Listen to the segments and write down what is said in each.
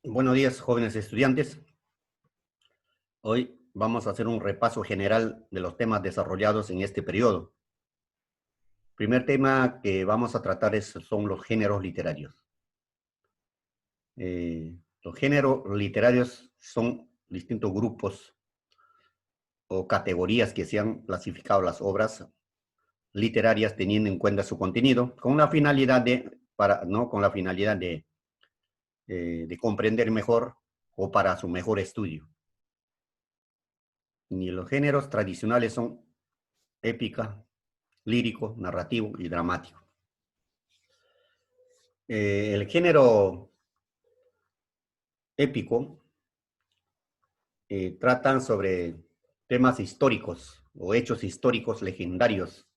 Buenos días, jóvenes estudiantes. Hoy vamos a hacer un repaso general de los temas desarrollados en este periodo. El primer tema que vamos a tratar son los géneros literarios. Los géneros literarios son distintos grupos o categorías que se han clasificado las obras literarias teniendo en cuenta su contenido con la finalidad de comprender mejor o para su mejor estudio. Y los géneros tradicionales son épica, lírico, narrativo y dramático. El género épico tratan sobre temas históricos o hechos históricos legendarios,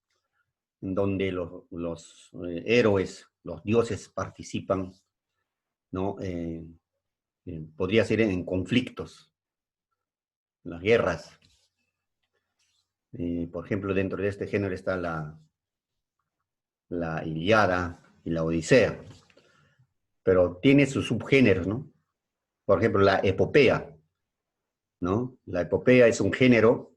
en donde los héroes, los dioses participan, ¿no? Podría ser en conflictos, en las guerras. Por ejemplo, dentro de este género está la Ilíada y la Odisea, pero tiene sus subgéneros, ¿no? Por ejemplo, la epopea, ¿no? La epopea es un género,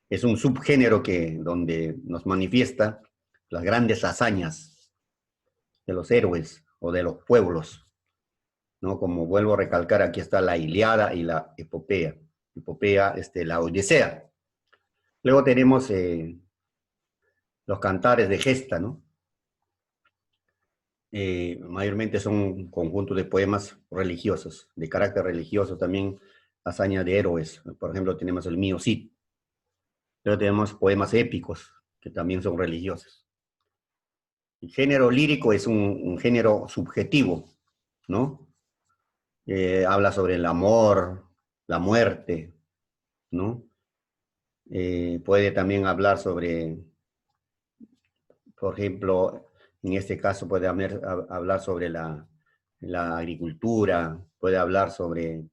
es un subgénero donde nos manifiesta las grandes hazañas de los héroes o de los pueblos, ¿no? Como vuelvo a recalcar, aquí está la Ilíada y la epopea. Epopea, la Odisea. Luego tenemos los cantares de gesta, ¿no? Mayormente son conjuntos de poemas religiosos, de carácter religioso, también hazaña de héroes. Por ejemplo, tenemos el Mío Cid. Luego tenemos poemas épicos, que también son religiosos. El género lírico es un género subjetivo, ¿no? Habla sobre el amor, la muerte, ¿no? Puede también hablar sobre, por ejemplo, en este caso puede hablar sobre la agricultura, puede hablar sobre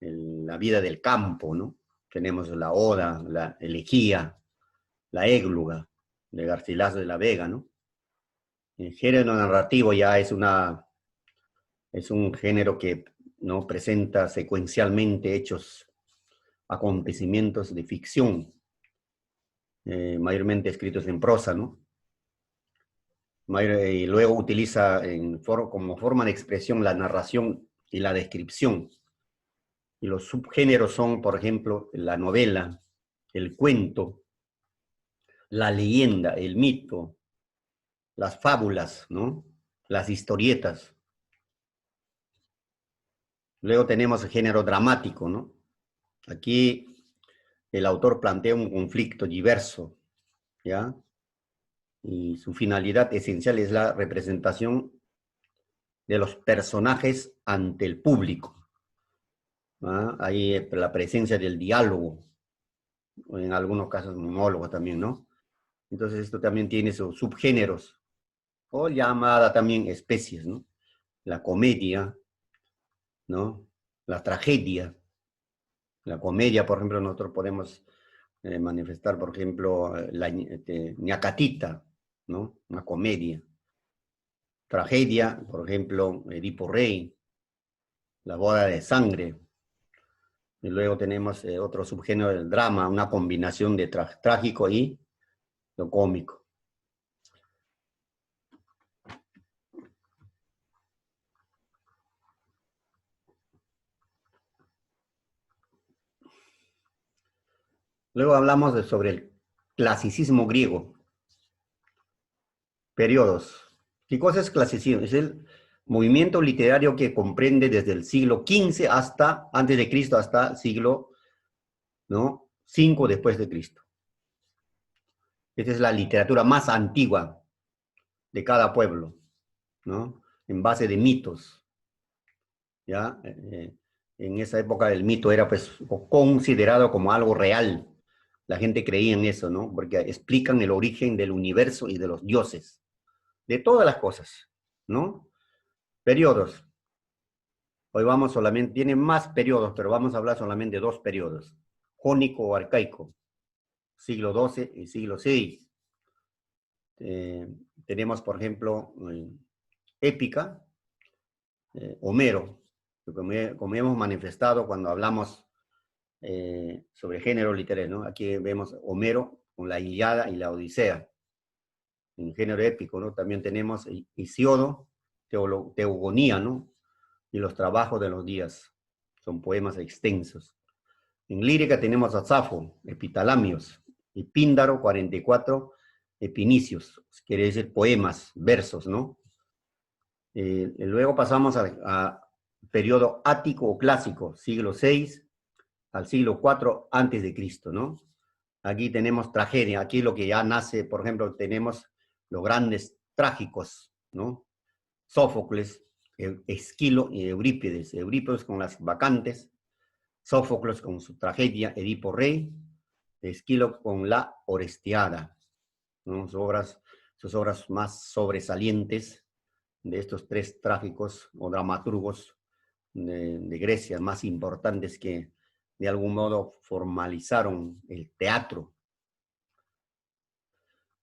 la vida del campo, ¿no? Tenemos la Oda, la Elegía, la Égloga, de Garcilaso de la Vega, ¿no? El género narrativo ya es un género que no presenta secuencialmente hechos, acontecimientos de ficción, mayormente escritos en prosa, ¿no? Y luego utiliza como forma de expresión la narración y la descripción. Y los subgéneros son, por ejemplo, la novela, el cuento, la leyenda, el mito, las fábulas, ¿no? Las historietas. Luego tenemos el género dramático, ¿no? Aquí el autor plantea un conflicto diverso, ¿ya? Y su finalidad esencial es la representación de los personajes ante el público. ¿Ah? Ahí la presencia del diálogo, o en algunos casos monólogo también, ¿no? Entonces esto también tiene sus subgéneros, o llamada también especies, ¿no? La comedia, ¿no? La tragedia. La comedia, por ejemplo, nosotros podemos manifestar, por ejemplo, la ñacatita, ¿no? Una comedia. Tragedia, por ejemplo, Edipo Rey, La boda de sangre. Y luego tenemos otro subgénero del drama, una combinación de trágico y lo cómico. Luego hablamos sobre el clasicismo griego. Periodos. ¿Qué cosa es clasicismo? Es el movimiento literario que comprende desde el siglo XV hasta, antes de Cristo, hasta siglo, ¿no? 5 después de Cristo. Esta es la literatura más antigua de cada pueblo, ¿no? En base de mitos, ¿ya? En esa época el mito era pues considerado como algo real. La gente creía en eso, ¿no? Porque explican el origen del universo y de los dioses, de todas las cosas, ¿no? Periodos. Hoy vamos solamente, tiene más periodos, pero vamos a hablar solamente de dos periodos. Jónico o arcaico, siglo XII y siglo VI. Tenemos, por ejemplo, épica, Homero, como hemos manifestado cuando hablamos sobre género literario, ¿no? Aquí vemos Homero con la Ilíada y la Odisea, en género épico, ¿no? También tenemos Hesiodo, Teogonía, ¿no? Y los trabajos de los días, son poemas extensos. En lírica tenemos a Safo, Epitalamios, y Píndaro, 44, Epinicios, quiere decir poemas, versos, ¿no? Luego pasamos a periodo ático o clásico, siglo VI al siglo IV antes de Cristo, ¿no? Aquí tenemos tragedia, aquí lo que ya nace, por ejemplo, tenemos los grandes trágicos, ¿no? Sófocles, Esquilo y Eurípides. Eurípides con las Bacantes, Sófocles con su tragedia Edipo Rey, Esquilo con la Orestiada, ¿no? Sus obras más sobresalientes de estos tres trágicos o dramaturgos de Grecia más importantes que de algún modo formalizaron el teatro.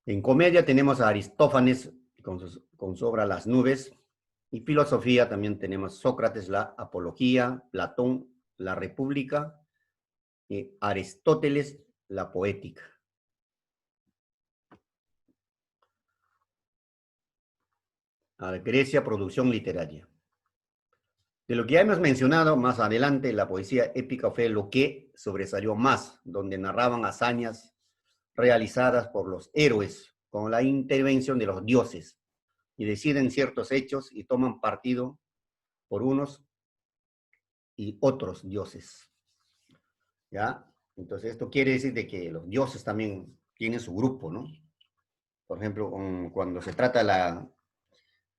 En comedia tenemos a Aristófanes con su obra Las nubes, y filosofía también tenemos Sócrates, la Apología, Platón, la República, y Aristóteles, la Poética. A Grecia, producción literaria. De lo que ya hemos mencionado más adelante, la poesía épica fue lo que sobresalió más, donde narraban hazañas realizadas por los héroes con la intervención de los dioses y deciden ciertos hechos y toman partido por unos y otros dioses. ¿Ya? Entonces esto quiere decir de que los dioses también tienen su grupo, ¿no? Por ejemplo, cuando se trata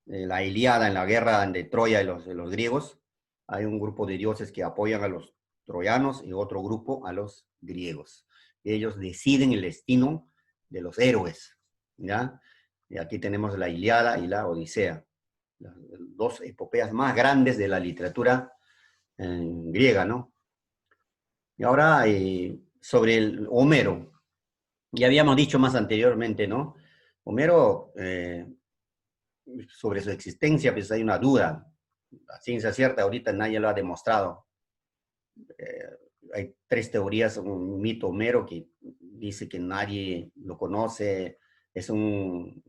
la Ilíada en la guerra de Troya de los griegos, hay un grupo de dioses que apoyan a los troyanos y otro grupo a los griegos. Ellos deciden el destino de los héroes, ¿ya? Y aquí tenemos la Ilíada y la Odisea, las dos epopeas más grandes de la literatura griega, ¿no? Y ahora sobre el Homero. Ya habíamos dicho más anteriormente, ¿no? Homero, sobre su existencia, pues hay una duda. La ciencia cierta ahorita nadie lo ha demostrado. Hay tres teorías, un mito Homero que dice que nadie lo conoce, es una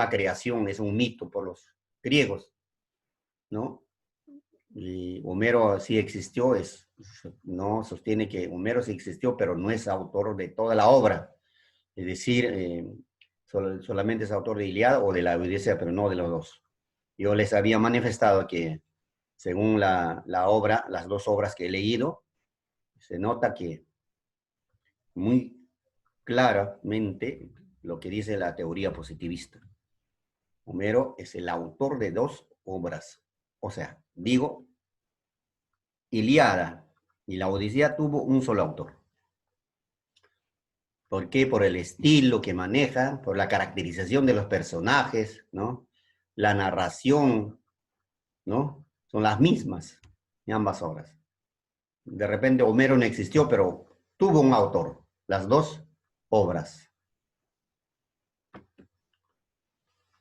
creación, es un mito por los griegos, ¿no? Y Homero sí existió, no sostiene que Homero sí existió, pero no es autor de toda la obra. Es decir, solamente es autor de Ilíada o de la Odisea, pero no de los dos. Yo les había manifestado que según la obra, las dos obras que he leído, se nota que muy claramente lo que dice la teoría positivista. Homero es el autor de dos obras. O sea, digo, Ilíada y la Odisea tuvo un solo autor. ¿Por qué? Por el estilo que maneja, por la caracterización de los personajes, ¿no? La narración, ¿no? Son las mismas en ambas obras. De repente Homero no existió, pero tuvo un autor, las dos obras.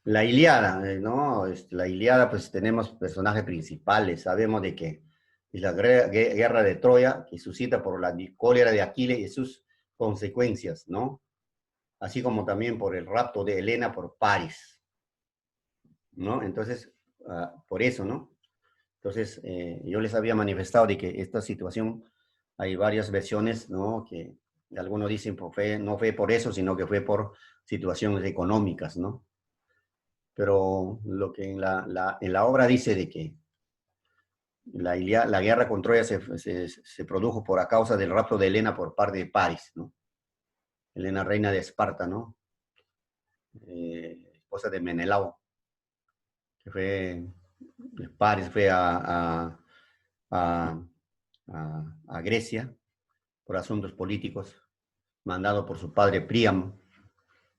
La Ilíada, ¿no? La Ilíada, pues tenemos personajes principales. Sabemos de que es la guerra de Troya, que suscita por la cólera de Aquiles y sus consecuencias, ¿no? Así como también por el rapto de Helena por París, ¿no? Entonces, por eso, ¿no? Entonces, yo les había manifestado de que esta situación, hay varias versiones, ¿no? Que algunos dicen que no fue por eso, sino que fue por situaciones económicas, ¿no? Pero lo que en la obra dice de que la guerra con Troya se produjo por a causa del rapto de Helena por parte de París, ¿no? Helena, reina de Esparta, ¿no? Esposa de Menelao, que fue, París fue a, a Grecia por asuntos políticos, mandado por su padre Príamo.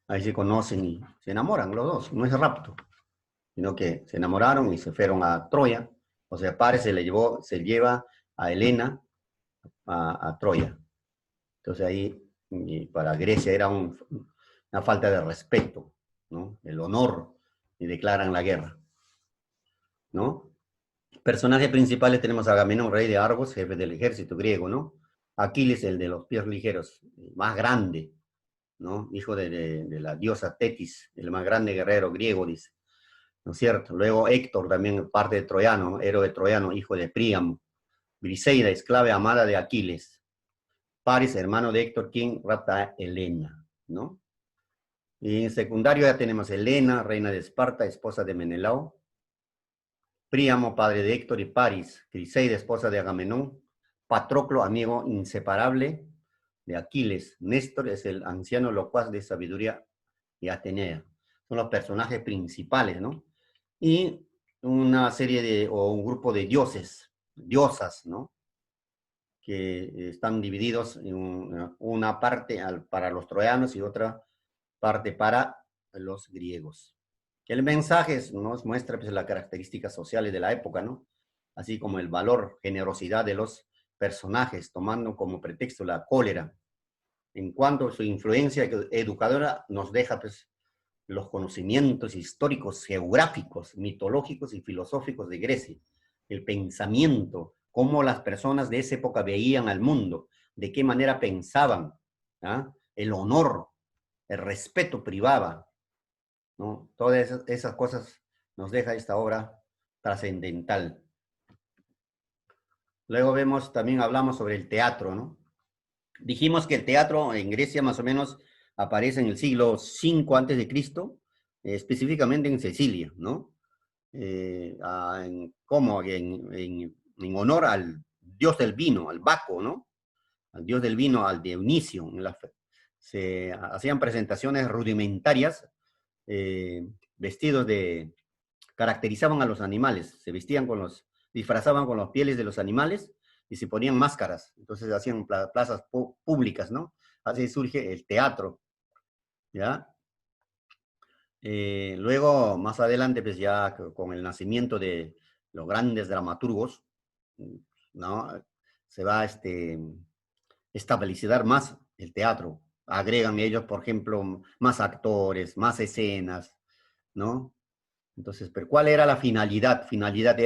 Ahí se conocen y se enamoran los dos, no es rapto, sino que se enamoraron y se fueron a Troya. O sea, Paris se lleva a Helena a Troya. Entonces ahí para Grecia era una falta de respeto, ¿no? El honor, y declaran la guerra, ¿no? Personajes principales tenemos a Agamenón, rey de Argos, jefe del ejército griego, ¿no? Aquiles, el de los pies ligeros, el más grande, ¿no? Hijo de la diosa Tetis, el más grande guerrero griego, dice, ¿no es cierto? Luego Héctor, también parte de Troyano, ¿no? Héroe troyano, hijo de Príamo. Briseida, esclava amada de Aquiles. Paris, hermano de Héctor, quien rapta a Helena, ¿no? Y en secundario ya tenemos Helena, reina de Esparta, esposa de Menelao. Príamo, padre de Héctor y Paris. Criseida, esposa de Agamenón. Patroclo, amigo inseparable de Aquiles. Néstor es el anciano locuaz de sabiduría y Atenea. Son los personajes principales, ¿no? Y una serie o un grupo de dioses, diosas, ¿no? Que están divididos en una parte para los troyanos y otra parte para los griegos. El mensaje nos muestra pues, las características sociales de la época, ¿no? Así como el valor, generosidad de los personajes, tomando como pretexto la cólera. En cuanto a su influencia educadora, nos deja pues, los conocimientos históricos, geográficos, mitológicos y filosóficos de Grecia, el pensamiento, cómo las personas de esa época veían al mundo, de qué manera pensaban, ¿ah? El honor, el respeto privaba, ¿no? Todas esas cosas nos deja esta obra trascendental. Luego vemos, también hablamos sobre el teatro, ¿no? Dijimos que el teatro en Grecia más o menos aparece en el siglo V antes de Cristo, específicamente en Sicilia, ¿no? Como en honor al dios del vino, al Baco, ¿no? Al dios del vino, al Dionisio. Se hacían presentaciones rudimentarias, vestidos caracterizaban a los animales, se vestían disfrazaban con las pieles de los animales y se ponían máscaras. Entonces hacían plazas públicas, ¿no? Así surge el teatro, ¿ya? Luego, más adelante, pues ya con el nacimiento de los grandes dramaturgos, ¿no? Se va a estabilizar más el teatro. Agregan ellos, por ejemplo, más actores, más escenas, ¿no? Entonces, pero ¿cuál era la finalidad? Finalidad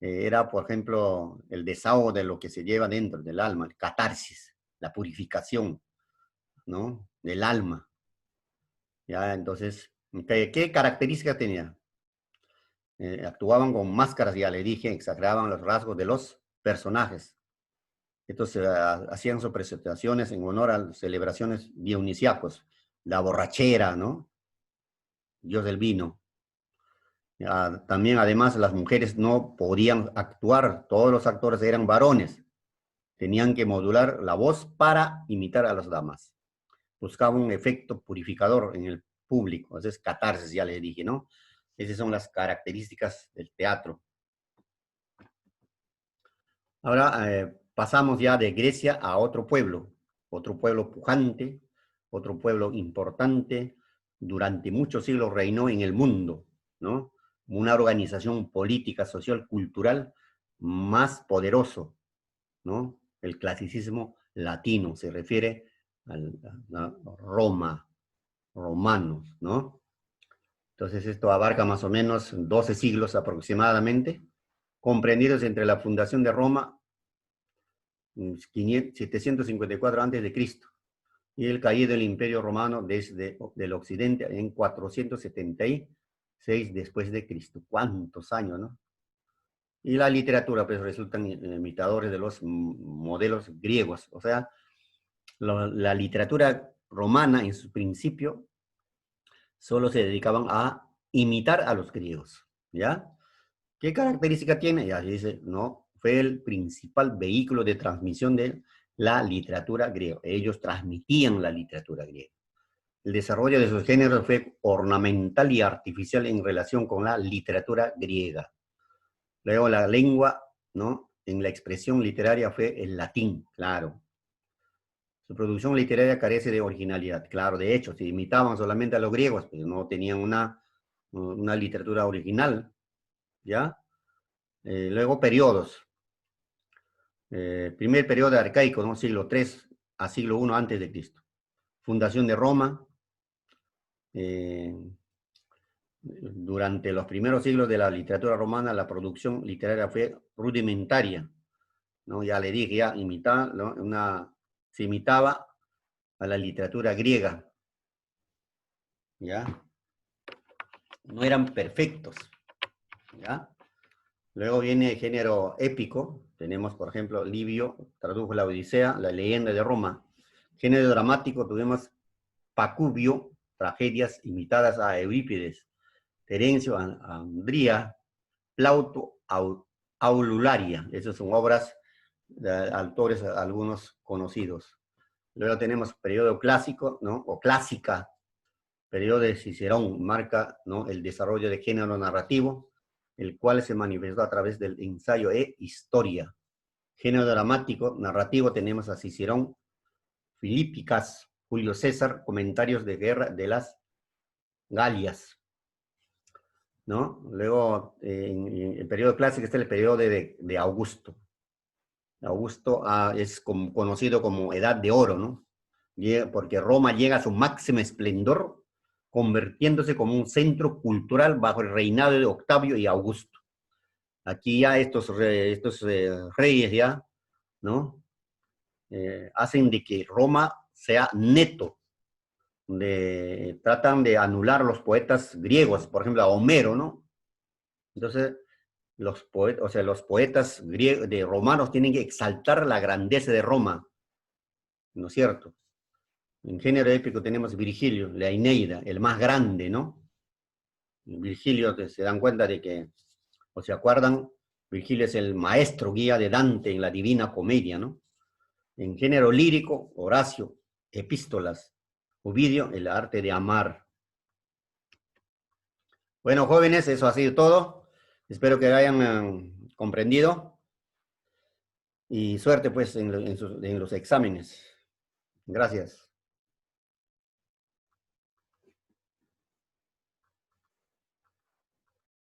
era, por ejemplo, el desahogo de lo que se lleva dentro del alma, el catarsis, la purificación, ¿no? Del alma. ¿Ya? Entonces, ¿qué características tenía? Actuaban con máscaras, ya le dije, exageraban los rasgos de los personajes. Entonces, hacían sus presentaciones en honor a las celebraciones dionisíacos, la borrachera, ¿no? Dios del vino. También, además, las mujeres no podían actuar, todos los actores eran varones, tenían que modular la voz para imitar a las damas. Buscaban un efecto purificador en el público, es catarsis, ya les dije, ¿no? Esas son las características del teatro. Ahora pasamos ya de Grecia a otro pueblo pujante, otro pueblo importante, durante muchos siglos reinó en el mundo, ¿no? Una organización política, social, cultural más poderoso, ¿no? El clasicismo latino se refiere a Roma, romanos, ¿no? Entonces esto abarca más o menos 12 siglos aproximadamente, comprendidos entre la fundación de Roma 754 antes de Cristo y el caído del Imperio Romano desde el occidente en 476 después de Cristo. ¿Cuántos años, no? Y la literatura, pues, resultan imitadores de los modelos griegos. O sea, la literatura romana, en su principio, solo se dedicaban a imitar a los griegos, ¿ya? ¿Qué característica tiene? Ya dice, no, fue el principal vehículo de transmisión de la literatura griega. Ellos transmitían la literatura griega. El desarrollo de sus géneros fue ornamental y artificial en relación con la literatura griega. Luego la lengua, ¿no? En la expresión literaria fue el latín, claro. Su producción literaria carece de originalidad, claro. De hecho, si imitaban solamente a los griegos, pues no tenían una literatura original, ¿ya? Luego periodos. Primer periodo arcaico, ¿no? Siglo III a siglo I antes de Cristo. Fundación de Roma. Durante los primeros siglos de la literatura romana, la producción literaria fue rudimentaria, ¿no? Ya le dije, ya imitaba, ¿no? Se imitaba a la literatura griega, ¿ya? No eran perfectos, ¿ya? Luego viene el género épico. Tenemos, por ejemplo, Livio tradujo la Odisea, la leyenda de Roma. Género dramático, tuvimos Pacubio, tragedias imitadas a Eurípides. Terencio, Andría, Plauto, Aulularia. Esas son obras de autores algunos conocidos. Luego tenemos periodo clásico, ¿no? O clásica, periodo de Cicerón, marca, ¿no?, el desarrollo de género narrativo, el cual se manifestó a través del ensayo e historia. Género dramático, narrativo, tenemos a Cicerón, Filípicas, Julio César, comentarios de guerra de las Galias, ¿no? Luego, en el periodo clásico está el periodo de Augusto. Augusto es conocido como Edad de Oro, ¿no? Porque Roma llega a su máximo esplendor, convirtiéndose como un centro cultural bajo el reinado de Octavio y Augusto. Aquí ya estos reyes ya, ¿no? Hacen de que Roma sea neto, tratan de anular a los poetas griegos, por ejemplo, a Homero, ¿no? Entonces, los poetas griegos, romanos tienen que exaltar la grandeza de Roma, ¿no es cierto? En género épico tenemos Virgilio, la Eneida, el más grande, ¿no? Virgilio, que se dan cuenta de que, o se acuerdan, Virgilio es el maestro guía de Dante en la Divina Comedia, ¿no? En género lírico, Horacio, epístolas, Ovidio, el arte de amar. Bueno, jóvenes, eso ha sido todo. Espero que hayan comprendido y suerte pues en los exámenes. Gracias.